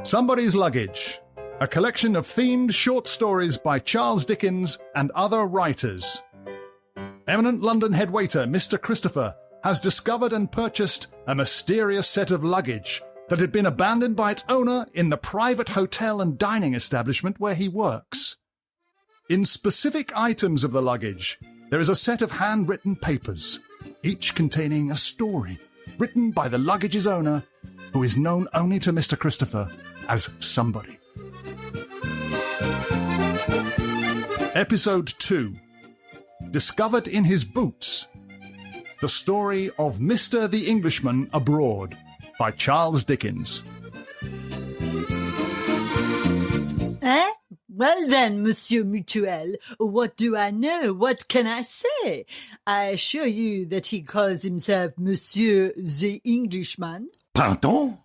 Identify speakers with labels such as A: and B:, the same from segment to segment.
A: Somebody's Luggage, a collection of themed short stories by Charles Dickens and other writers. Eminent London head waiter Mr. Christopher has discovered and purchased a mysterious set of luggage that had been abandoned by its owner in the private hotel and dining establishment where he works. In specific items of the luggage, there is a set of handwritten papers, each containing a story written by the luggage's owner, who is known only to Mr. Christopher as Somebody. Episode 2. Discovered in his boots. The story of Mr. the Englishman Abroad by Charles Dickens.
B: Eh? Well then, Monsieur Mutuel, what do I know? What can I say? I assure you that he calls himself Monsieur the Englishman.
C: Pardon?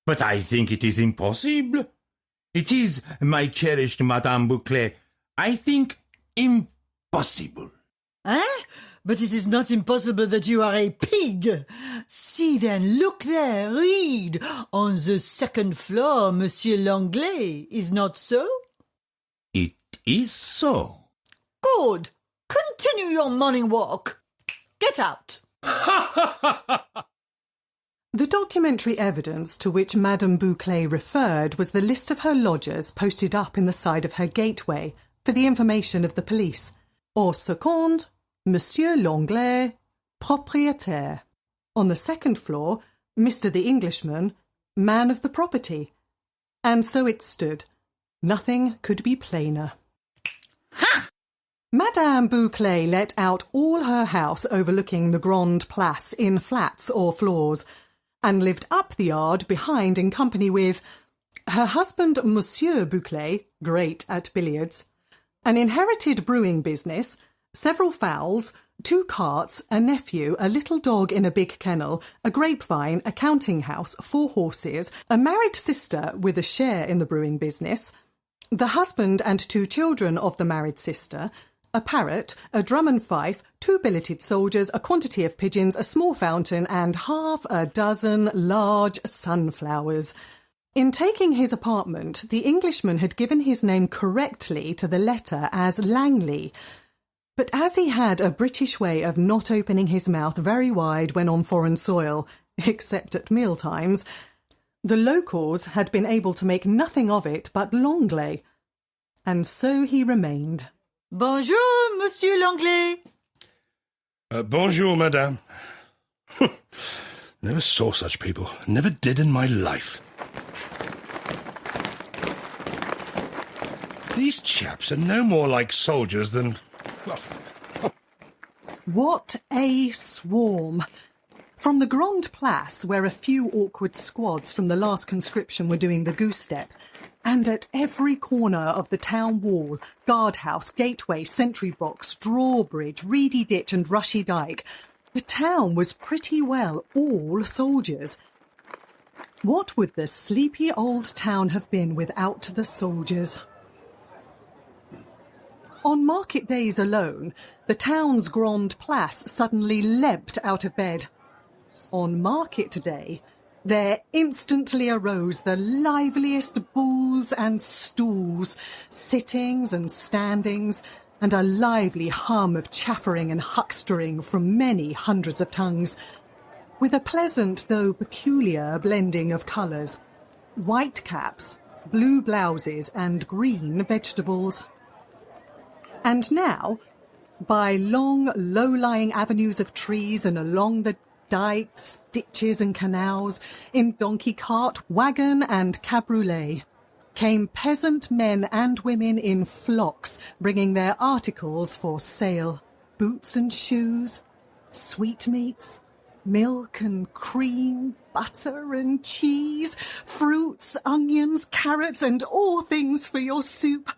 C: But I think it is impossible. It is, my cherished Madame Bouclet, I think impossible.
B: Eh? But it is not impossible that you are a pig. See then, look there, read. On the second floor, Monsieur Langley, is not so?
C: It is so.
B: Good. Continue your morning walk. Get out.
D: The documentary evidence to which Madame Bouclet referred was the list of her lodgers posted up in the side of her gateway for the information of the police. Au second, Monsieur Langley, propriétaire. On the second floor, Mr. the Englishman, man of the property. And so it stood. Nothing could be plainer.
B: Ha!
D: Madame Bouclet let out all her house overlooking the Grande Place in flats or floors, and lived up the yard behind in company with her husband Monsieur Bouclet, great at billiards, an inherited brewing business, several fowls, 2 carts, a nephew, a little dog in a big kennel, a grapevine, a counting house, 4 horses, a married sister with a share in the brewing business, the husband and 2 children of the married sister, a parrot, a drum and fife, 2 billeted soldiers, a quantity of pigeons, a small fountain, and half a dozen large sunflowers. In taking his apartment, the Englishman had given his name correctly to the letter as Langley, but as he had a British way of not opening his mouth very wide when on foreign soil, except at mealtimes, the locals had been able to make nothing of it but Langley, and so he remained.
B: Bonjour, Monsieur Langley.
E: Bonjour, madame. Never saw such people. Never did in my life. These chaps are no more like soldiers than... Well,
D: What a swarm! From the Grande Place, where a few awkward squads from the last conscription were doing the goose step, and at every corner of the town wall, guardhouse, gateway, sentry box, drawbridge, reedy ditch and rushy dyke, the town was pretty well all soldiers. What would the sleepy old town have been without the soldiers? On market days alone, the town's Grande Place suddenly leapt out of bed. On market day, there instantly arose the liveliest bulls and stools, sittings and standings, and a lively hum of chaffering and huckstering from many hundreds of tongues, with a pleasant though peculiar blending of colours, white caps, blue blouses and green vegetables. And now, by long, low-lying avenues of trees and along the dikes, ditches and canals, in donkey cart, waggon and cabriolet, came peasant men and women in flocks, bringing their articles for sale, boots and shoes, sweetmeats, milk and cream, butter and cheese, fruits, onions, carrots, and all things for your soup.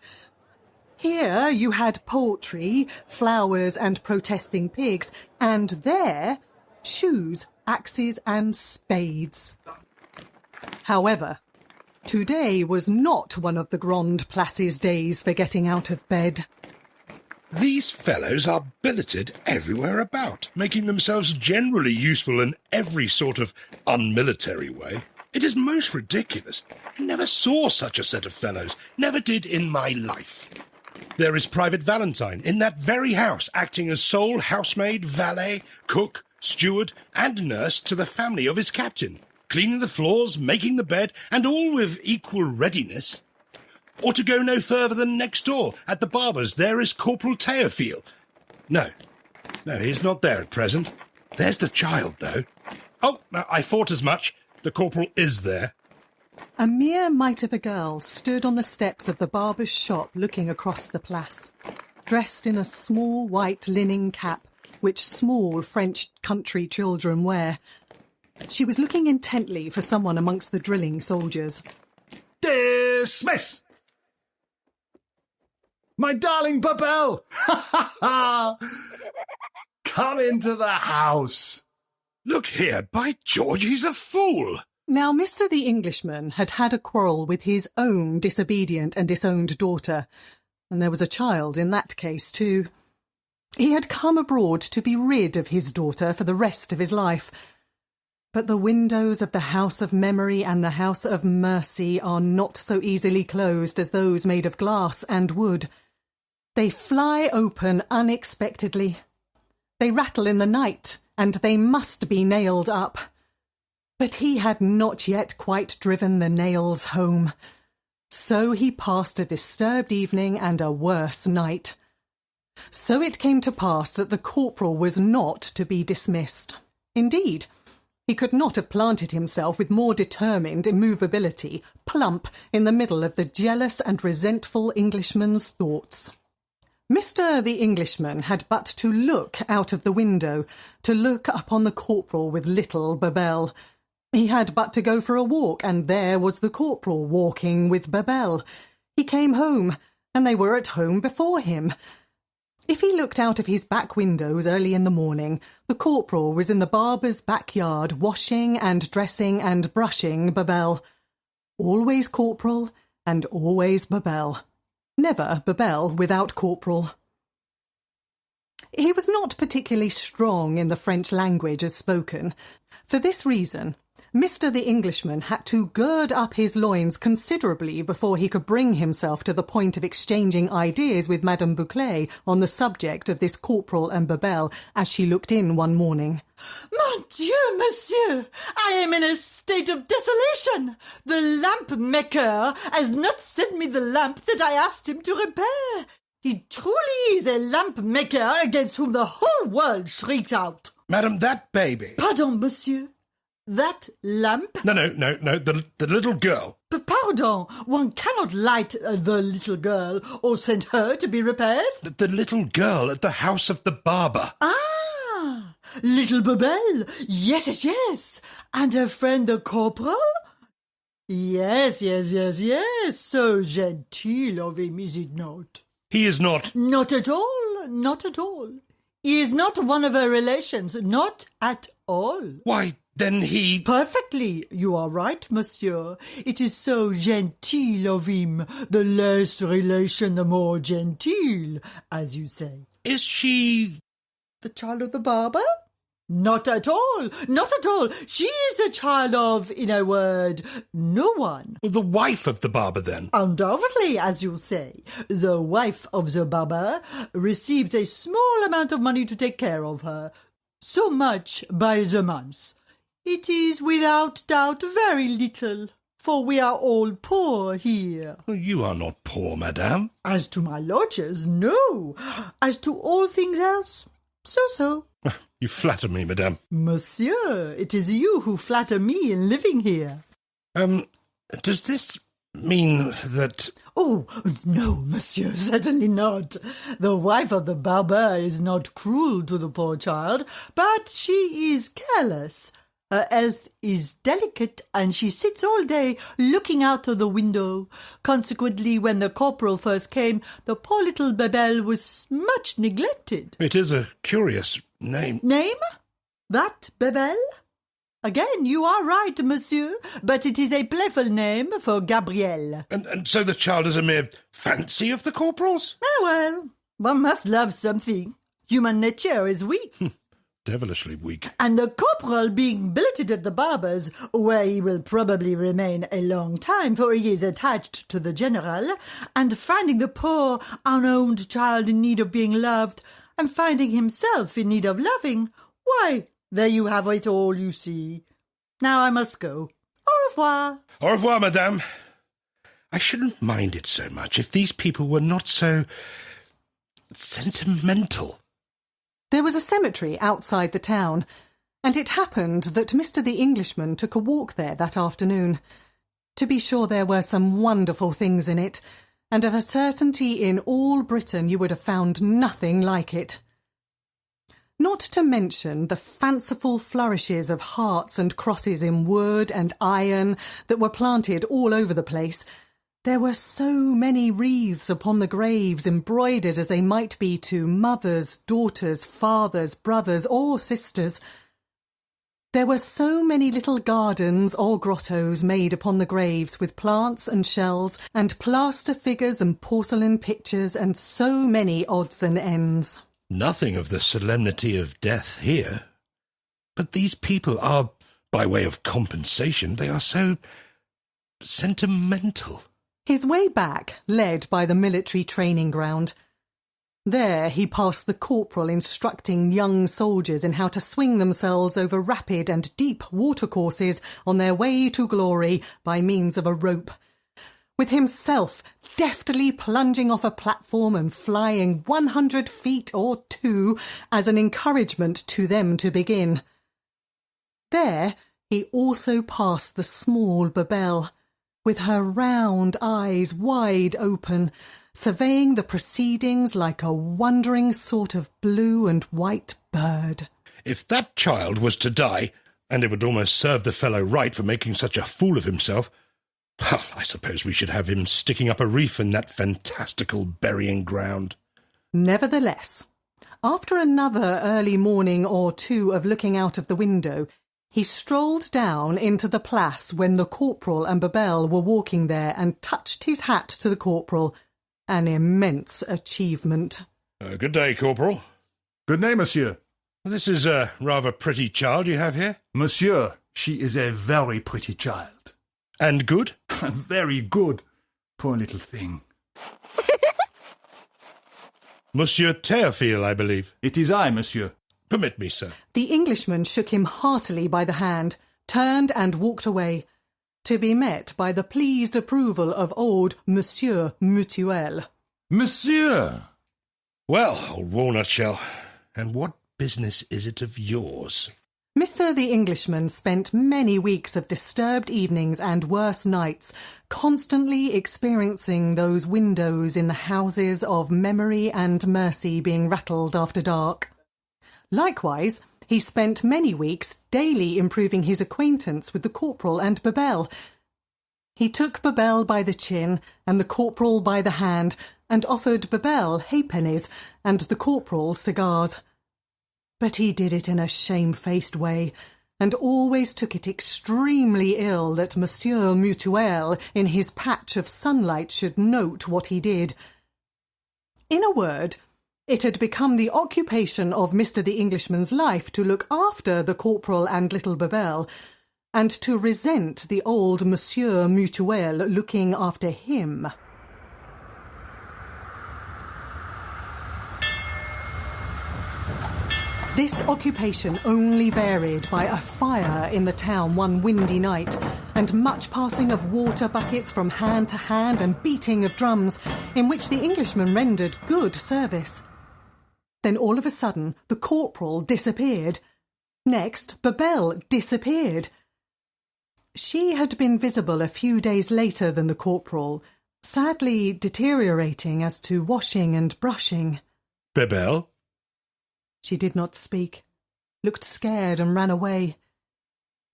D: Here you had poultry, flowers and protesting pigs, and there shoes, axes and spades. However, today was not one of the Grande Place's days for getting out of bed.
E: these fellows are billeted everywhere about, making themselves generally useful in every sort of unmilitary way. It is most ridiculous. I never saw such a set of fellows. Never did in my life. There is Private Valentine in that very house, acting as sole housemaid, valet, cook, steward, and nurse to the family of his captain, cleaning the floors, making the bed, and all with equal readiness. Or to go no further than next door, at the barber's, there is Corporal Theophile. No, he's not there at present. There's the child, though. Oh, I thought as much. The corporal is there.
D: A mere mite of a girl stood on the steps of the barber's shop looking across the place, dressed in a small white linen cap which small French country children wear. She was looking intently for someone amongst the drilling soldiers.
A: Dismiss! My darling Babel! Ha ha! Come into the house.
E: Look here, by George, he's a fool.
D: Now, Mr. the Englishman had had a quarrel with his own disobedient and disowned daughter, and there was a child in that case too. He had come abroad to be rid of his daughter for the rest of his life. But the windows of the house of memory and the house of mercy are not so easily closed as those made of glass and wood. They fly open unexpectedly. They rattle in the night, and they must be nailed up. But he had not yet quite driven the nails home. So he passed a disturbed evening and a worse night. So it came to pass that the corporal was not to be dismissed. Indeed, he could not have planted himself with more determined immovability, plump in the middle of the jealous and resentful Englishman's thoughts. Mr. the Englishman had but to look out of the window, to look upon the corporal with little Babel. He had but to go for a walk, and there was the corporal walking with Babel. He came home, and they were at home before him. If he looked out of his back windows early in the morning, the corporal was in the barber's backyard washing and dressing and brushing Babel. Always corporal and always Babel. Never Babel without corporal. He was not particularly strong in the French language as spoken. For this reason, Mr. the Englishman had to gird up his loins considerably before he could bring himself to the point of exchanging ideas with Madame Bouclet on the subject of this corporal and Babel as she looked in one morning.
B: Mon Dieu, monsieur, I am in a state of desolation. The lamp maker has not sent me the lamp that I asked him to repair. He truly is a lamp maker against whom the whole world shrieks out.
E: Madam, that baby...
B: Pardon, monsieur. That lamp?
E: No, the little girl.
B: But pardon, one cannot light the little girl or send her to be repaired?
E: The little girl at the house of the barber.
B: Ah, little Babel. Yes. And her friend the corporal? Yes. So genteel of him, is it not?
E: He is not...
B: Not at all. He is not one of her relations, not at all.
E: Why, then he...
B: Perfectly, you are right, monsieur. It is so genteel of him. The less relation, the more genteel, as you say.
E: Is she...
B: the child of the barber? Not at all. She is the child of, in a word, no one.
E: The wife of the barber, then?
B: Undoubtedly, as you say. The wife of the barber receives a small amount of money to take care of her. So much by the month. It is without doubt very little, for we are all poor here.
E: You are not poor, madame.
B: As to my lodgers, no. As to all things else, so.
E: You flatter me, madame.
B: Monsieur, it is you who flatter me in living here.
E: Does this mean that...
B: Oh, no, monsieur, certainly not. The wife of the barber is not cruel to the poor child, but she is careless. Her health is delicate, and she sits all day looking out of the window. Consequently, when the corporal first came, the poor little Babel was much neglected.
E: It is a curious name.
B: Name? That Babel? Again, you are right, monsieur, but it is a playful name for Gabrielle.
E: And so the child is a mere fancy of the corporal's?
B: Ah, well, one must love something. Human nature is weak.
E: devilishly weak.
B: And the corporal being billeted at the barber's, where he will probably remain a long time, for he is attached to the general, and finding the poor, unowned child in need of being loved, and finding himself in need of loving, why, there you have it all, you see. Now I must go. Au revoir.
E: Au revoir, madame. I shouldn't mind it so much if these people were not so sentimental.
D: There was a cemetery outside the town, and it happened that Mr. the Englishman took a walk there that afternoon. To be sure, there were some wonderful things in it, and of a certainty in all Britain you would have found nothing like it. Not to mention the fanciful flourishes of hearts and crosses in wood and iron that were planted all over the place. There were so many wreaths upon the graves, embroidered as they might be to mothers, daughters, fathers, brothers, or sisters. There were so many little gardens or grottos made upon the graves with plants and shells and plaster figures and porcelain pictures and so many odds and ends.
E: Nothing of the solemnity of death here. But these people are, by way of compensation, they are so sentimental.
D: His way back led by the military training ground. There he passed the corporal instructing young soldiers in how to swing themselves over rapid and deep watercourses on their way to glory by means of a rope, with himself deftly plunging off a platform and flying 100 feet or 2 as an encouragement to them to begin. There he also passed the small Babel, with her round eyes wide open, surveying the proceedings like a wondering sort of blue and white bird.
E: If that child was to die, and it would almost serve the fellow right for making such a fool of himself, well, I suppose we should have him sticking up a reef in that fantastical burying ground.
D: Nevertheless, after another early morning or 2 of looking out of the window, he strolled down into the Place when the corporal and Babel were walking there and touched his hat to the corporal. An immense achievement.
E: Good day, Corporal.
A: Good day, monsieur.
E: This is a rather pretty child you have here.
A: Monsieur, she is a very pretty child.
E: And good?
A: Very good. Poor little thing.
E: Monsieur Théophile, I believe.
A: It is I, monsieur.
E: Permit me, sir.
D: The Englishman shook him heartily by the hand, turned and walked away, to be met by the pleased approval of old Monsieur Mutuel.
C: Monsieur!
E: Well, old walnut shell, and what business is it of yours?
D: Mr. the Englishman spent many weeks of disturbed evenings and worse nights, constantly experiencing those windows in the houses of memory and mercy being rattled after dark. Likewise, he spent many weeks daily improving his acquaintance with the corporal and Babel. He took Babel by the chin and the corporal by the hand, and offered Babel halfpennies and the corporal cigars. But he did it in a shamefaced way, and always took it extremely ill that Monsieur Mutuel in his patch of sunlight should note what he did. In a word, it had become the occupation of Mr. the Englishman's life to look after the corporal and little Babel, and to resent the old Monsieur Mutuel looking after him. This occupation only varied by a fire in the town one windy night, and much passing of water buckets from hand to hand and beating of drums, in which the Englishman rendered good service. Then all of a sudden the corporal disappeared. Next, Babel disappeared. She had been visible a few days later than the corporal, sadly deteriorating as to washing and brushing.
E: Babel?
D: She did not speak, looked scared and ran away.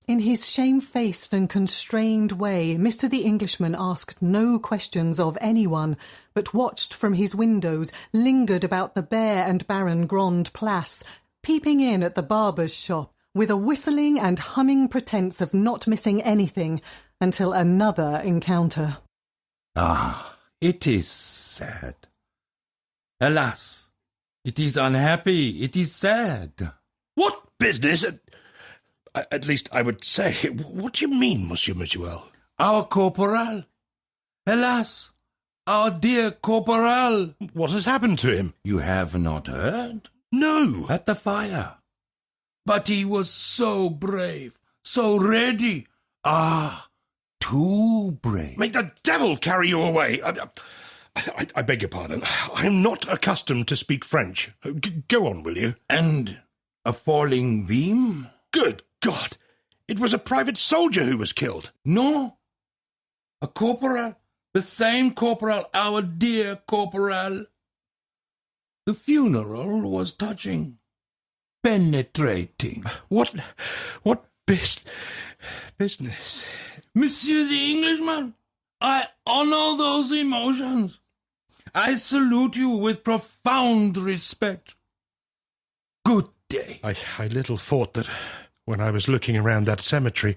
D: In his shamefaced and constrained way, Mr. the Englishman asked no questions of anyone, but watched from his windows, lingered about the bare and barren Grande Place, peeping in at the barber's shop, with a whistling and humming pretence of not missing anything, until another encounter.
C: Ah, it is sad. Alas, it is unhappy, it is sad.
E: What business? At least I would say. What do you mean, Monsieur Mutuel?
C: Our corporal. Alas, our dear corporal.
E: What has happened to him?
C: You have not heard?
E: No.
C: At the fire. But he was so brave, so ready. Ah, too brave.
E: May the devil carry you away. I beg your pardon. I'm not accustomed to speak French. Go on, will you?
C: And a falling beam?
E: Good God! It was a private soldier who was killed.
C: No. A corporal. The same corporal, our dear corporal. The funeral was touching, penetrating.
E: What business?
C: Monsieur the Englishman, I honor those emotions. I salute you with profound respect. Good day.
E: I little thought that when I was looking around that cemetery.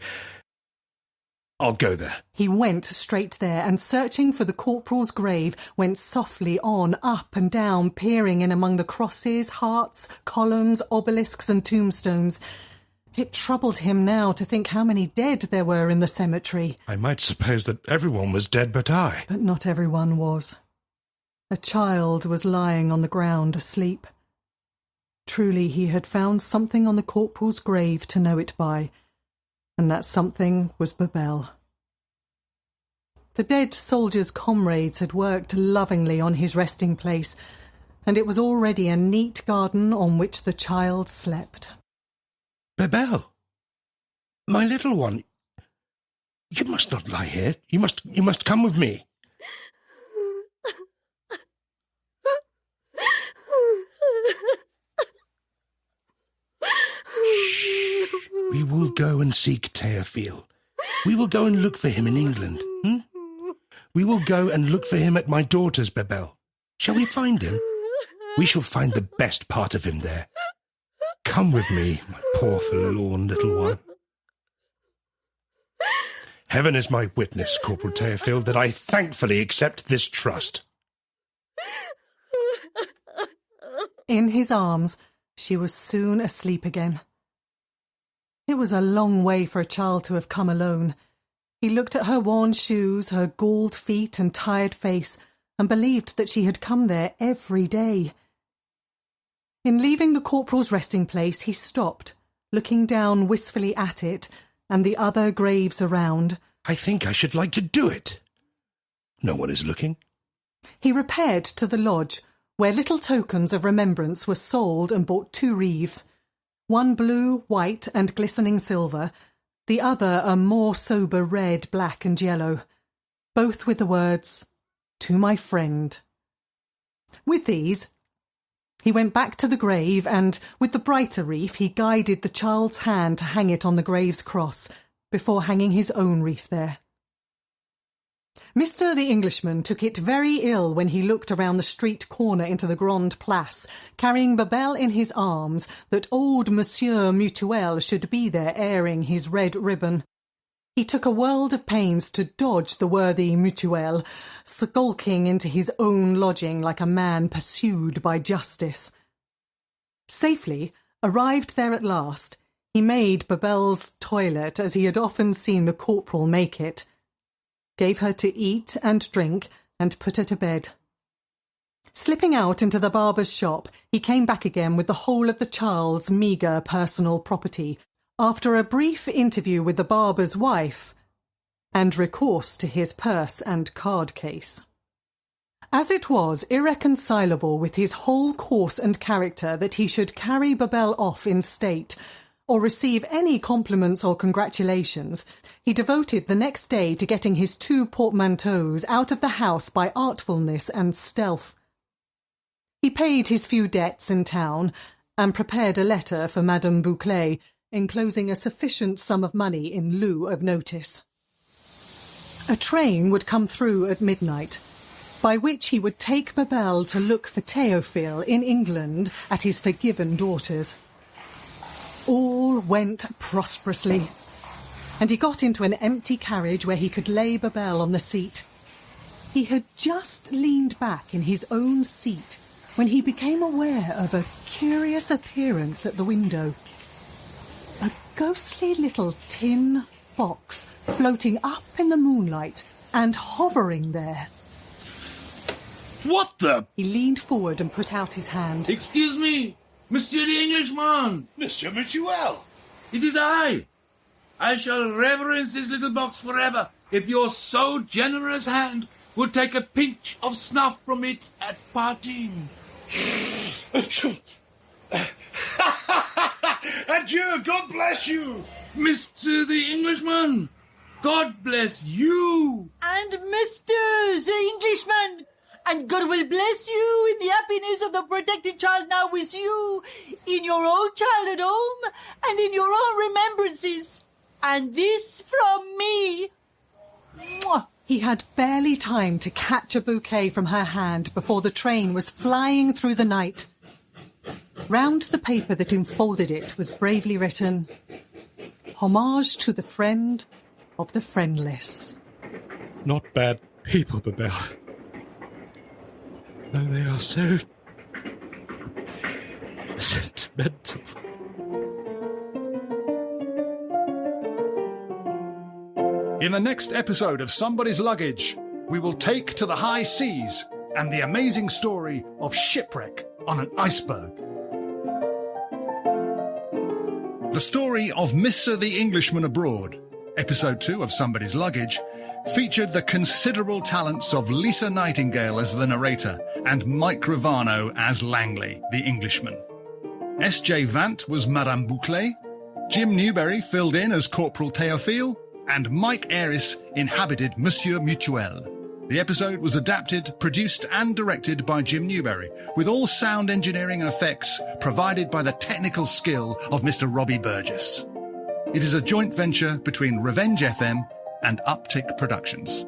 E: I'll go there.
D: He went straight there and, searching for the corporal's grave, went softly on, up and down, peering in among the crosses, hearts, columns, obelisks and tombstones. It troubled him now to think how many dead there were in the cemetery.
E: I might suppose that everyone was dead but I.
D: But not everyone was. A child was lying on the ground asleep. Truly he had found something on the corporal's grave to know it by, and that something was Babel. The dead soldier's comrades had worked lovingly on his resting place, and it was already a neat garden on which the child slept.
E: Babel, my little one, you must not lie here. You must come with me. We will go and seek Théophile. We will go and look for him in England. We will go and look for him at my daughter's, Babel. Shall we find him? We shall find the best part of him there. Come with me, my poor forlorn little one. Heaven is my witness, Corporal Théophile, that I thankfully accept this trust.
D: In his arms, she was soon asleep again. It was a long way for a child to have come alone. He looked at her worn shoes, her galled feet and tired face, and believed that she had come there every day. In leaving the corporal's resting place, he stopped, looking down wistfully at it and the other graves around.
E: I think I should like to do it. No one is looking.
D: He repaired to the lodge, where little tokens of remembrance were sold, and bought 2 wreaths. One blue, white and glistening silver, the other a more sober red, black and yellow, both with the words, "To my friend." With these, he went back to the grave and, with the brighter wreath, he guided the child's hand to hang it on the grave's cross, before hanging his own wreath there. Mr. the Englishman took it very ill when he looked around the street corner into the Grande Place, carrying Babel in his arms, that old Monsieur Mutuel should be there airing his red ribbon. He took a world of pains to dodge the worthy Mutuel, skulking into his own lodging like a man pursued by justice. Safely arrived there at last, he made Babel's toilet as he had often seen the corporal make it, gave her to eat and drink, and put her to bed. Slipping out into the barber's shop, he came back again with the whole of the child's meagre personal property, after a brief interview with the barber's wife, and recourse to his purse and card case. As it was irreconcilable with his whole course and character that he should carry Babel off in state, or receive any compliments or congratulations, he devoted the next day to getting his 2 portmanteaus out of the house by artfulness and stealth. He paid his few debts in town, and prepared a letter for Madame Bouclé, enclosing a sufficient sum of money in lieu of notice. A train would come through at midnight, by which he would take Babel to look for Théophile in England at his forgiven daughter's. All went prosperously, and he got into an empty carriage where he could lay Babel on the seat. He had just leaned back in his own seat when he became aware of a curious appearance at the window. ghostly little tin box floating up in the moonlight and hovering there.
E: What the...
D: He leaned forward and put out his hand.
C: Excuse me, Monsieur the Englishman.
E: Monsieur Mutuel!
C: It is I. I shall reverence this little box forever if your so generous hand would take a pinch of snuff from it at parting.
E: Adieu, God bless you!
C: Mr. the Englishman, God bless you.
B: And Mr. the Englishman, and God will bless you in the happiness of the protected child now with you, in your own childhood home, and in your own remembrances. And this from me. Mwah.
D: He had barely time to catch a bouquet from her hand before the train was flying through the night. Round the paper that enfolded it was bravely written, "Homage to the friend of the friendless."
E: Not bad people, Babel. Though they are so... sentimental.
A: In the next episode of Somebody's Luggage, we will take to the high seas and the amazing story of shipwreck on an iceberg. The story of Mr. the Englishman Abroad, episode 2 of Somebody's Luggage, featured the considerable talents of Lisa Nightingale as the narrator and Mike Gravano as Langley, the Englishman. S.J. Vant was Madame Bouclet, Jim Newberry filled in as Corporal Théophile, and Mike Aris inhabited Monsieur Mutuel. The episode was adapted, produced and directed by Jim Newberry, with all sound engineering and effects provided by the technical skill of Mr. Robbie Burgess. It is a joint venture between Revenge FM and Uptick Productions.